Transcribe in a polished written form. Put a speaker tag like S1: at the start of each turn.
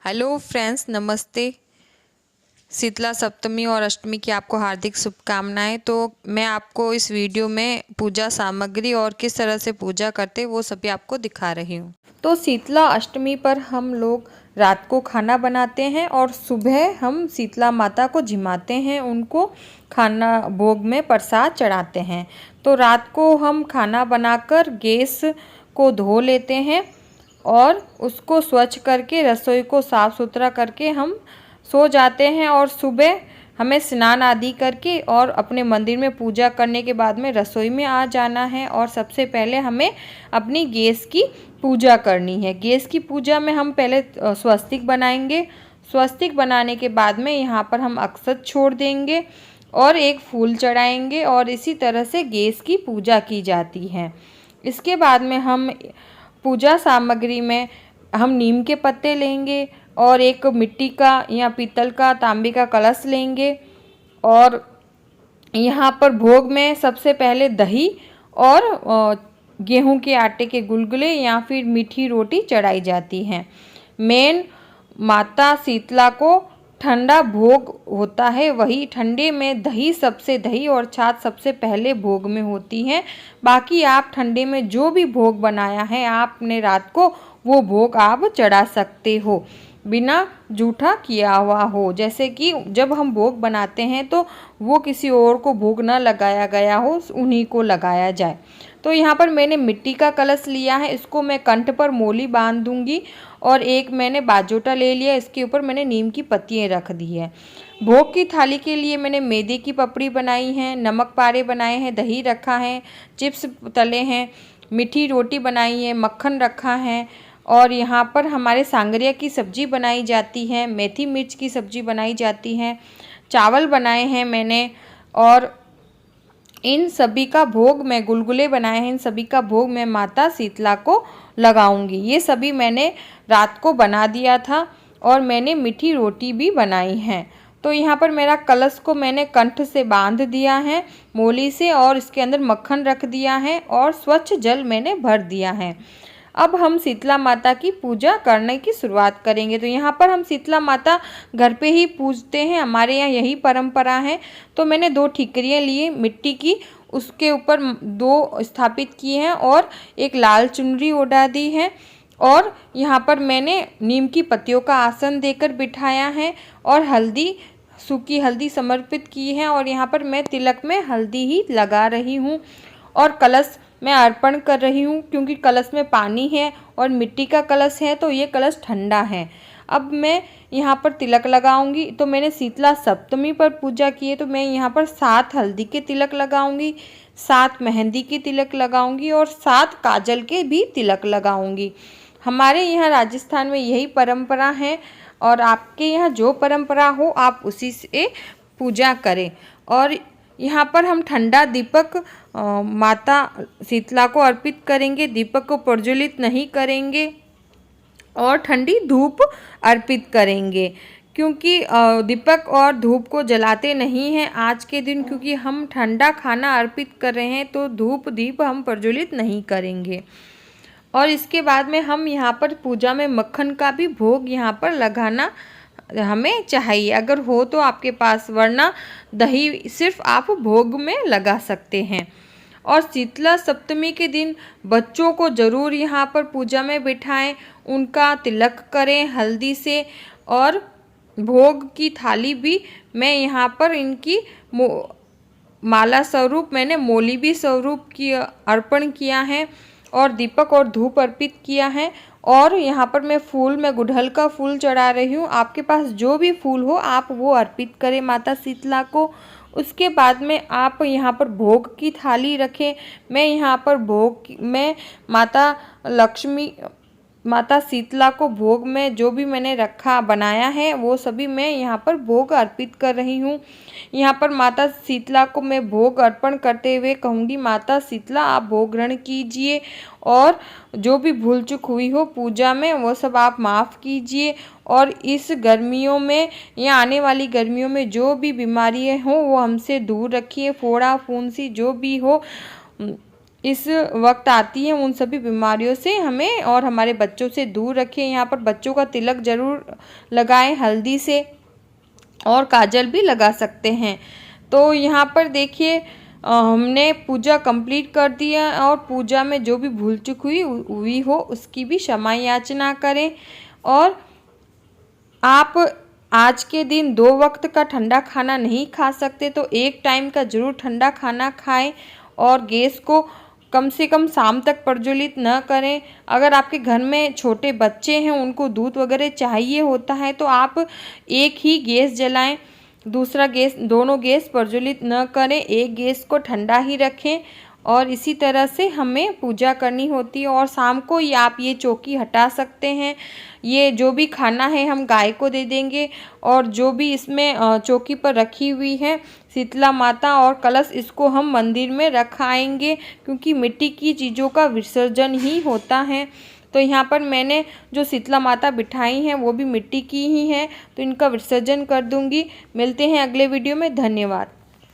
S1: Hello friends, नमस्ते। शीतला सप्तमी और अष्टमी की आपको हार्दिक शुभकामनाएं। तो मैं आपको इस वीडियो में पूजा सामग्री और किस तरह से पूजा करते वो सभी आपको दिखा रही हूँ। तो शीतला अष्टमी पर हम लोग रात को खाना बनाते हैं और सुबह हम शीतला माता को झिमाते हैं, उनको खाना भोग में प्रसाद चढ़ाते हैं। तो रात को हम खाना बनाकर गैस को धो लेते हैं और उसको स्वच्छ करके रसोई को साफ़ सुथरा करके हम सो जाते हैं। और सुबह हमें स्नान आदि करके और अपने मंदिर में पूजा करने के बाद में रसोई में आ जाना है। और सबसे पहले हमें अपनी गैस की पूजा करनी है। गैस की पूजा में हम पहले स्वस्तिक बनाएंगे। स्वस्तिक बनाने के बाद में यहाँ पर हम अक्षत छोड़ देंगे और एक फूल चढ़ाएंगे और इसी तरह से गैस की पूजा की जाती है। इसके बाद में हम पूजा सामग्री में हम नीम के पत्ते लेंगे और एक मिट्टी का या पीतल का तांबे का कलश लेंगे। और यहाँ पर भोग में सबसे पहले दही और गेहूं के आटे के गुलगुले या फिर मीठी रोटी चढ़ाई जाती हैं। मेन माता शीतला को ठंडा भोग होता है, वही ठंडे में दही और छाछ सबसे पहले भोग में होती है। बाकी आप ठंडे में जो भी भोग बनाया है आपने रात को, वो भोग आप चढ़ा सकते हो बिना जूठा किया हुआ हो। जैसे कि जब हम भोग बनाते हैं तो वो किसी और को भोग न लगाया गया हो, उन्हीं को लगाया जाए। तो यहाँ पर मैंने मिट्टी का कलश लिया है, इसको मैं कंठ पर मोली बांध दूंगी और एक मैंने बाजोटा ले लिया, इसके ऊपर मैंने नीम की पत्तियाँ रख दी है। भोग की थाली के लिए मैंने मैदे की पपड़ी बनाई है, नमक पारे बनाए हैं, दही रखा है, चिप्स तले हैं, मीठी रोटी बनाई है, मक्खन रखा है और यहाँ पर हमारे सांगरिया की सब्ज़ी बनाई जाती है, मेथी मिर्च की सब्ज़ी बनाई जाती है, चावल बनाए हैं मैंने। और इन सभी का भोग मैं गुलगुले बनाए हैं, इन सभी का भोग मैं माता शीतला को लगाऊंगी। ये सभी मैंने रात को बना दिया था और मैंने मीठी रोटी भी बनाई है। तो यहाँ पर मेरा कलश को मैंने कंठ से बांध दिया है मोली से और इसके अंदर मक्खन रख दिया है और स्वच्छ जल मैंने भर दिया है। अब हम शीतला माता की पूजा करने की शुरुआत करेंगे। तो यहाँ पर हम शीतला माता घर पे ही पूजते हैं, हमारे यहाँ यही परंपरा है। तो मैंने 2 ठीकरियाँ लिए मिट्टी की, उसके ऊपर 2 स्थापित किए हैं और एक लाल चुनरी ओढ़ा दी है। और यहाँ पर मैंने नीम की पत्तियों का आसन देकर बिठाया है और हल्दी, सूखी हल्दी समर्पित की है। और यहाँ पर मैं तिलक में हल्दी ही लगा रही हूँ और कलश मैं अर्पण कर रही हूँ, क्योंकि कलश में पानी है और मिट्टी का कलश है तो ये कलश ठंडा है। अब मैं यहाँ पर तिलक लगाऊंगी। तो मैंने शीतला सप्तमी पर पूजा की है, तो मैं यहाँ पर 7 हल्दी के तिलक लगाऊंगी, 7 मेहंदी के तिलक लगाऊंगी और 7 काजल के भी तिलक लगाऊंगी। हमारे यहाँ राजस्थान में यही परंपरा है और आपके यहाँ जो परंपरा हो आप उसी से पूजा करें। और यहाँ पर हम ठंडा दीपक माता शीतला को अर्पित करेंगे, दीपक को प्रज्वलित नहीं करेंगे और ठंडी धूप अर्पित करेंगे, क्योंकि दीपक और धूप को जलाते नहीं हैं आज के दिन, क्योंकि हम ठंडा खाना अर्पित कर रहे हैं तो धूप दीप हम प्रज्वलित नहीं करेंगे। और इसके बाद में हम यहाँ पर पूजा में मक्खन का भी भोग यहाँ पर लगाना हमें चाहिए, अगर हो तो आपके पास, वरना दही सिर्फ आप भोग में लगा सकते हैं। और शीतला सप्तमी के दिन बच्चों को ज़रूर यहाँ पर पूजा में बिठाएं, उनका तिलक करें हल्दी से। और भोग की थाली भी मैं यहाँ पर इनकी माला स्वरूप मैंने मोली भी स्वरूप की अर्पण किया है और दीपक और धूप अर्पित किया है। और यहाँ पर मैं गुड़हल का फूल चढ़ा रही हूँ। आपके पास जो भी फूल हो आप वो अर्पित करें माता शीतला को। उसके बाद में आप यहाँ पर भोग की थाली रखें। मैं यहाँ पर भोग में माता लक्ष्मी, माता शीतला को भोग में जो भी मैंने रखा बनाया है वो सभी मैं यहाँ पर भोग अर्पित कर रही हूँ। यहाँ पर माता शीतला को मैं भोग अर्पण करते हुए कहूँगी, माता शीतला आप भोग ग्रहण कीजिए और जो भी भूल चूक हुई हो पूजा में वो सब आप माफ़ कीजिए। और इस गर्मियों में या आने वाली गर्मियों में जो भी बीमारियाँ हों वो हमसे दूर रखिए, फोड़ा फुंसी जो भी हो इस वक्त आती है उन सभी बीमारियों से हमें और हमारे बच्चों से दूर रखें। यहाँ पर बच्चों का तिलक ज़रूर लगाएं हल्दी से, और काजल भी लगा सकते हैं। तो यहाँ पर देखिए हमने पूजा कंप्लीट कर दिया, और पूजा में जो भी भूल चूक हुई हो उसकी भी क्षमा याचना करें। और आप आज के दिन 2 वक्त का ठंडा खाना नहीं खा सकते तो 1 टाइम का ज़रूर ठंडा खाना खाएं, और गैस को कम से कम शाम तक प्रज्वलित न करें। अगर आपके घर में छोटे बच्चे हैं, उनको दूध वगैरह चाहिए होता है, तो आप एक ही गैस जलाएं, दूसरा गैस, दोनों गैस प्रज्वलित न करें, एक गैस को ठंडा ही रखें। और इसी तरह से हमें पूजा करनी होती है। और शाम को आप ये चौकी हटा सकते हैं। ये जो भी खाना है हम गाय को दे देंगे, और जो भी इसमें चौकी पर रखी हुई है शीतला माता और कलश, इसको हम मंदिर में रख आएंगे, क्योंकि मिट्टी की चीज़ों का विसर्जन ही होता है। तो यहाँ पर मैंने जो शीतला माता बिठाई हैं वो भी मिट्टी की ही हैं, तो इनका विसर्जन कर दूँगी। मिलते हैं अगले वीडियो में। धन्यवाद।